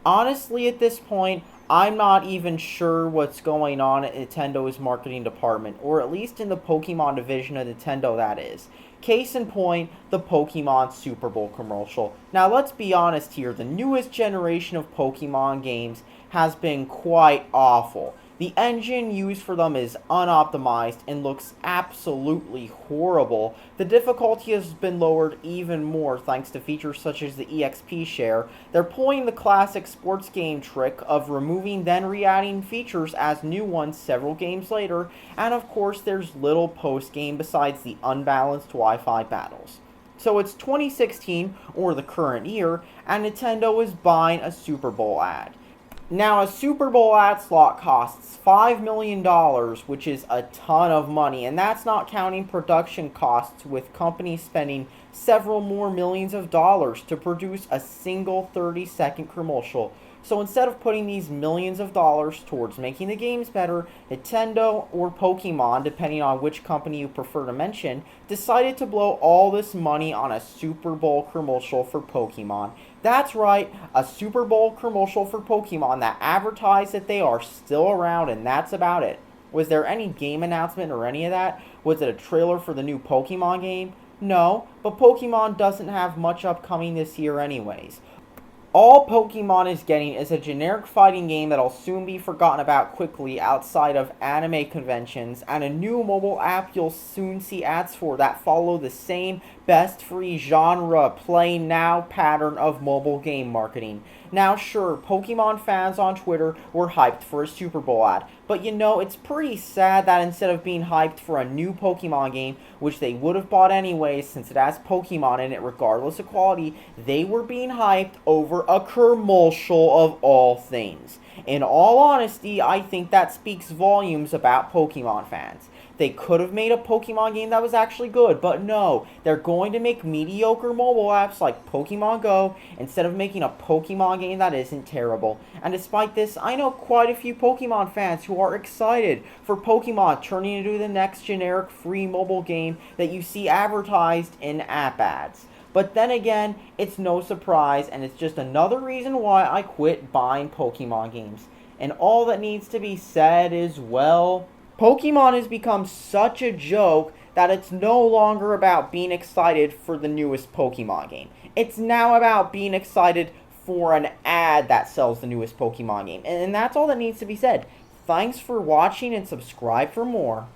Honestly, at this point, I'm not even sure what's going on at Nintendo's marketing department, or at least in the Pokemon division of Nintendo, that is. Case in point, the Pokemon Super Bowl commercial. Now, let's be honest here, the newest generation of Pokemon games has been quite awful. The engine used for them is unoptimized and looks absolutely horrible. The difficulty has been lowered even more thanks to features such as the EXP share. They're pulling the classic sports game trick of removing then re-adding features as new ones several games later, and of course there's little post-game besides the unbalanced Wi-Fi battles. So it's 2016, or the current year, and Nintendo is buying a Super Bowl ad. Now, a Super Bowl ad slot costs $5 million, which is a ton of money, and that's not counting production costs, with companies spending several more millions of dollars to produce a single 30-second commercial. So instead of putting these millions of dollars towards making the games better, Nintendo or Pokemon, depending on which company you prefer to mention, decided to blow all this money on a Super Bowl commercial for Pokemon. That's right, a Super Bowl commercial for Pokemon that advertised that they are still around, and that's about it. Was there any game announcement or any of that? Was it a trailer for the new Pokemon game? No, but Pokemon doesn't have much upcoming this year anyways. All Pokemon is getting is a generic fighting game that'll soon be forgotten about quickly outside of anime conventions, and a new mobile app you'll soon see ads for that follow the same best free genre play now pattern of mobile game marketing. Now, sure, Pokemon fans on Twitter were hyped for a Super Bowl ad, but it's pretty sad that instead of being hyped for a new Pokemon game, which they would have bought anyways since it has Pokemon in it regardless of quality, they were being hyped over a commercial of all things. In all honesty, I think that speaks volumes about Pokemon fans. They could have made a Pokemon game that was actually good, but no, they're going to make mediocre mobile apps like Pokemon Go instead of making a Pokemon game that isn't terrible. And despite this, I know quite a few Pokemon fans who are excited for Pokemon turning into the next generic free mobile game that you see advertised in app ads. But then again, it's no surprise, and it's just another reason why I quit buying Pokemon games. And all that needs to be said is, well, Pokemon has become such a joke that it's no longer about being excited for the newest Pokemon game. It's now about being excited for an ad that sells the newest Pokemon game. And that's all that needs to be said. Thanks for watching and subscribe for more.